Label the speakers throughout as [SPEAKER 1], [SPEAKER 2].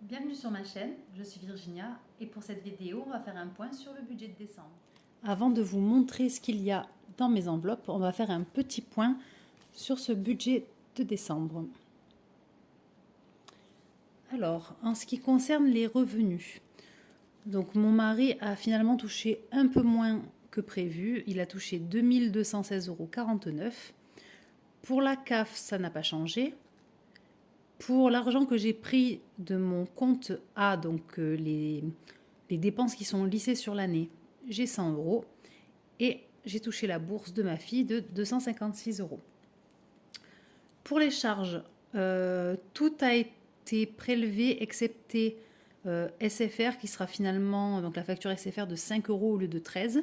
[SPEAKER 1] Bienvenue sur ma chaîne, je suis Virginia et pour cette vidéo, on va faire un point sur le budget de décembre. Avant de vous montrer ce qu'il y a dans mes enveloppes, on va faire un petit point sur ce budget de décembre. Alors, en ce qui concerne les revenus, donc mon mari a finalement touché un peu moins que prévu, il a touché 2 216,49 €. Pour la CAF, ça n'a pas changé. Pour l'argent que j'ai pris de mon compte A, donc les dépenses qui sont lissées sur l'année, j'ai 100 € et j'ai touché la bourse de ma fille de 256 €. Pour les charges, tout a été prélevé excepté SFR qui sera finalement, donc la facture SFR de 5 € au lieu de 13.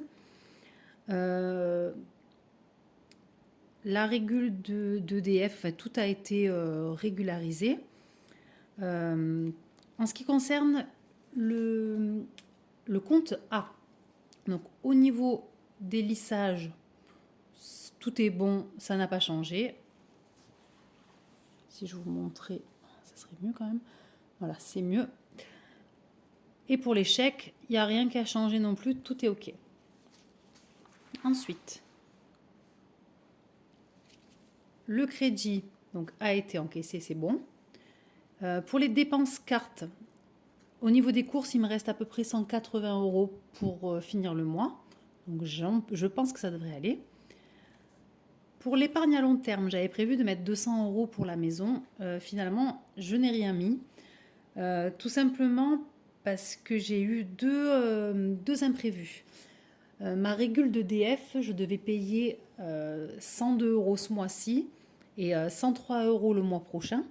[SPEAKER 1] La régule d'EDF, enfin, tout a été régularisé. En ce qui concerne le compte A, donc au niveau des lissages, tout est bon, ça n'a pas changé. Si je vous montrais, ça serait mieux quand même. Voilà, c'est mieux. Et pour les chèques, il n'y a rien qui a changé non plus, tout est OK. Ensuite, le crédit donc, a été encaissé, c'est bon. Pour les dépenses cartes, au niveau des courses, il me reste à peu près 180 € pour finir le mois. Donc je pense que ça devrait aller. Pour l'épargne à long terme, j'avais prévu de mettre 200 € pour la maison. Finalement, je n'ai rien mis. Tout simplement parce que j'ai eu deux imprévus. Ma régule d'EDF, je devais payer 102 € ce mois-ci et 103 € le mois prochain.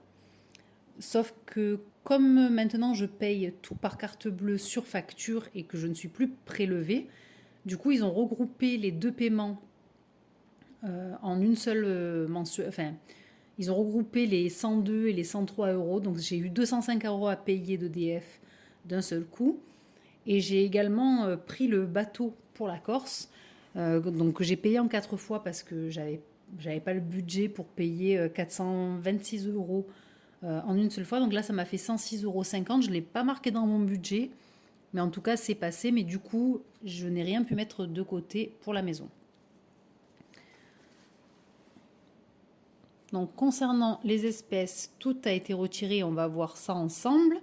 [SPEAKER 1] Sauf que comme maintenant je paye tout par carte bleue sur facture et que je ne suis plus prélevée, du coup ils ont regroupé les deux paiements en une seule mensuelle. Enfin, ils ont regroupé les 102 et les 103 €. Donc j'ai eu 205 € à payer d'EDF d'un seul coup. Et j'ai également pris le bateau pour la Corse. Donc j'ai payé en 4 fois parce que j'avais pas le budget pour payer 426 € en une seule fois. Donc là, ça m'a fait 106,50 €. Je ne l'ai pas marqué dans mon budget. Mais en tout cas, c'est passé. Mais du coup, je n'ai rien pu mettre de côté pour la maison. Donc concernant les espèces, tout a été retiré. On va voir ça ensemble.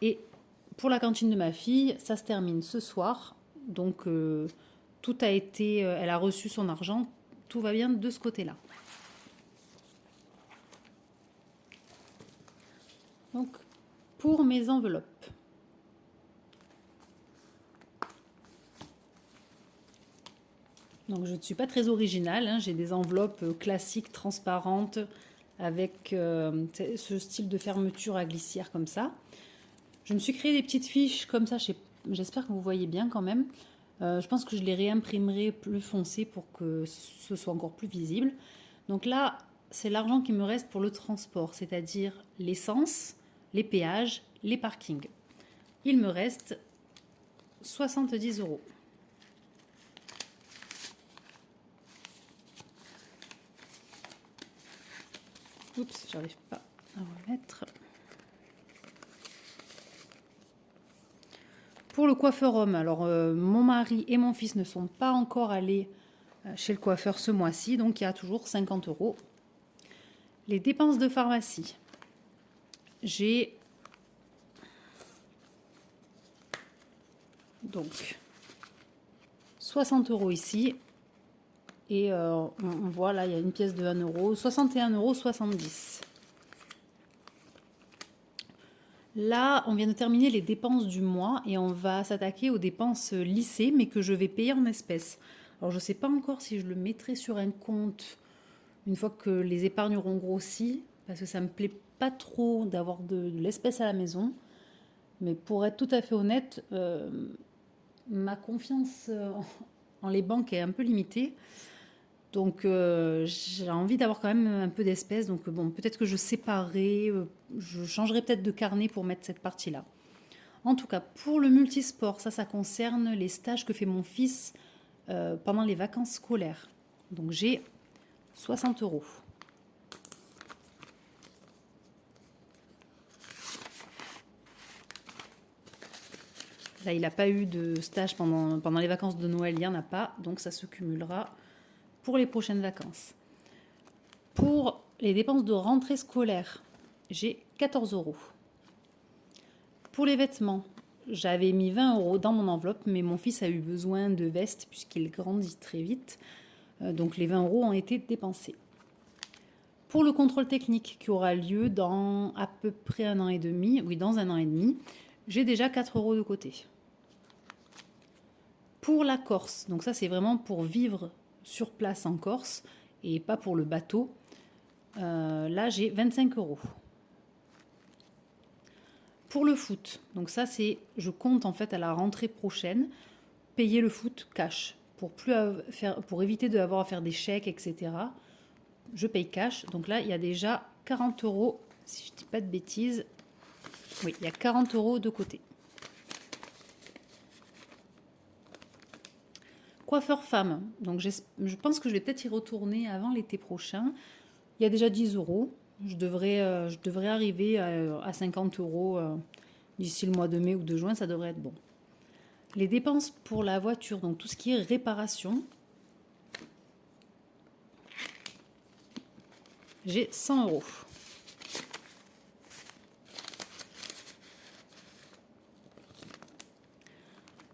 [SPEAKER 1] Et pour la cantine de ma fille, ça se termine ce soir. Donc tout a été... elle a reçu son argent. Tout va bien de ce côté-là. Donc pour mes enveloppes. Donc je ne suis pas très originale, hein. J'ai des enveloppes classiques, transparentes, avec ce style de fermeture à glissière comme ça. Je me suis créé des petites fiches comme ça, j'espère que vous voyez bien quand même. Je pense que je les réimprimerai plus foncées pour que ce soit encore plus visible. Donc là, c'est l'argent qui me reste pour le transport, c'est-à-dire l'essence, les péages, les parkings. Il me reste 70 €. Oups, j'arrive pas à remettre. Pour le coiffeur homme, alors mon mari et mon fils ne sont pas encore allés chez le coiffeur ce mois-ci, donc il y a toujours 50 €. Les dépenses de pharmacie, j'ai donc 60 € ici. Et on voit là, il y a une pièce de 1 €, 61,70 €. Là, on vient de terminer les dépenses du mois et on va s'attaquer aux dépenses lissées, mais que je vais payer en espèces. Alors, je ne sais pas encore si je le mettrai sur un compte une fois que les épargnes auront grossi, parce que ça ne me plaît pas trop d'avoir de l'espèce à la maison. Mais pour être tout à fait honnête, ma confiance en les banques est un peu limitée. Donc j'ai envie d'avoir quand même un peu d'espèces. Donc bon, peut-être que je séparerai, je changerai peut-être de carnet pour mettre cette partie-là. En tout cas, pour le multisport, ça concerne les stages que fait mon fils pendant les vacances scolaires. Donc j'ai 60 €. Là, il n'a pas eu de stage pendant les vacances de Noël, il n'y en a pas, donc ça se cumulera pour les prochaines vacances. Pour les dépenses de rentrée scolaire, j'ai 14 €. Pour les vêtements, j'avais mis 20 € dans mon enveloppe, mais mon fils a eu besoin de vestes puisqu'il grandit très vite. Donc les 20 € ont été dépensés. Pour le contrôle technique qui aura lieu dans à peu près 1 an et demi, oui, dans 1 an et demi, j'ai déjà 4 € de côté. Pour la Corse, donc ça c'est vraiment pour vivre sur place en Corse et pas pour le bateau. Là j'ai 25 €. Pour le foot, donc ça c'est, je compte en fait à la rentrée prochaine payer le foot cash pour éviter d'avoir à faire des chèques, etc. Je paye cash, donc là il y a déjà 40 €, si je dis pas de bêtises. Oui, il y a 40 € de côté. Coiffeur femme, donc je pense que je vais peut-être y retourner avant l'été prochain. Il y a déjà 10 €. Je devrais arriver à 50 € d'ici le mois de mai ou de juin, ça devrait être bon. Les dépenses pour la voiture, donc tout ce qui est réparation, j'ai 100 €.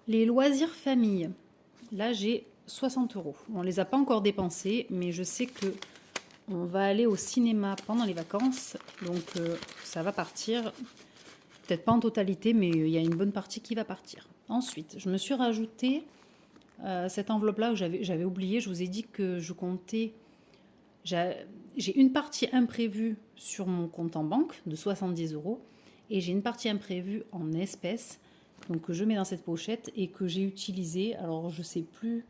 [SPEAKER 1] Les loisirs famille, là j'ai 60 €. On ne les a pas encore dépensés, mais je sais que on va aller au cinéma pendant les vacances, donc ça va partir. Peut-être pas en totalité, mais il y a une bonne partie qui va partir. Ensuite, je me suis rajouté cette enveloppe-là où j'avais oublié. Je vous ai dit que je comptais. J'ai une partie imprévue sur mon compte en banque de 70 € et j'ai une partie imprévue en espèces, donc que je mets dans cette pochette et que j'ai utilisée. Alors je sais plus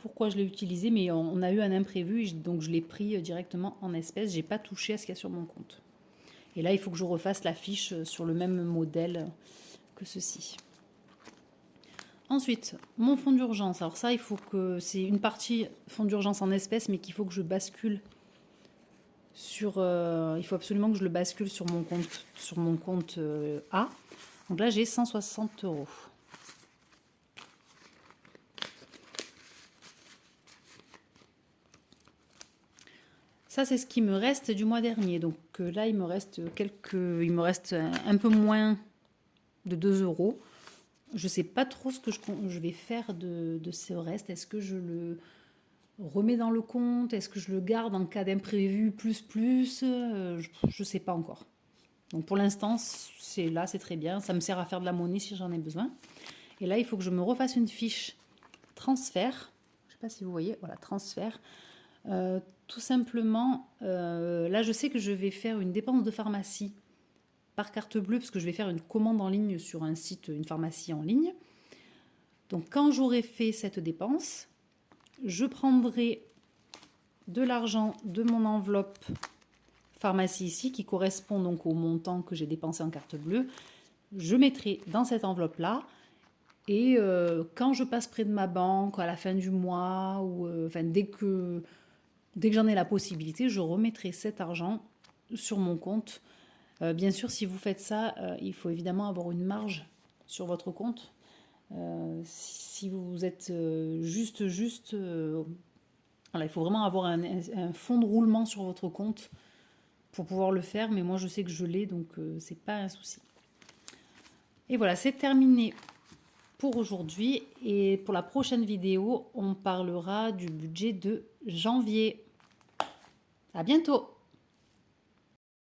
[SPEAKER 1] pourquoi je l'ai utilisé, mais on a eu un imprévu, donc je l'ai pris directement en espèces. J'ai pas touché à ce qu'il y a sur mon compte. Et là, il faut que je refasse la fiche sur le même modèle que ceci. Ensuite, mon fonds d'urgence. Alors ça, c'est une partie fonds d'urgence en espèces, mais qu'il faut que je bascule il faut absolument que je le bascule sur mon compte A. Donc là, j'ai 160 €. Ça, c'est ce qui me reste du mois dernier. Donc là, il me reste un peu moins de 2 €. Je ne sais pas trop ce que je vais faire de ce reste. Est-ce que je le remets dans le compte? Est-ce que je le garde en cas d'imprévu plus? Je ne sais pas encore. Donc pour l'instant, c'est très bien. Ça me sert à faire de la monnaie si j'en ai besoin. Et là, il faut que je me refasse une fiche transfert. Je ne sais pas si vous voyez. Voilà, transfert. Tout simplement, là, je sais que je vais faire une dépense de pharmacie par carte bleue parce que je vais faire une commande en ligne sur un site, une pharmacie en ligne. Donc quand j'aurai fait cette dépense, je prendrai de l'argent de mon enveloppe pharmacie ici qui correspond donc au montant que j'ai dépensé en carte bleue. Je mettrai dans cette enveloppe-là et quand je passe près de ma banque à la fin du mois ou dès que j'en ai la possibilité, je remettrai cet argent sur mon compte. Bien sûr, si vous faites ça, il faut évidemment avoir une marge sur votre compte. Si vous êtes voilà, il faut vraiment avoir un fonds de roulement sur votre compte pour pouvoir le faire. Mais moi, je sais que je l'ai, donc c'est pas un souci. Et voilà, c'est terminé pour aujourd'hui. Et pour la prochaine vidéo, on parlera du budget de janvier. À bientôt!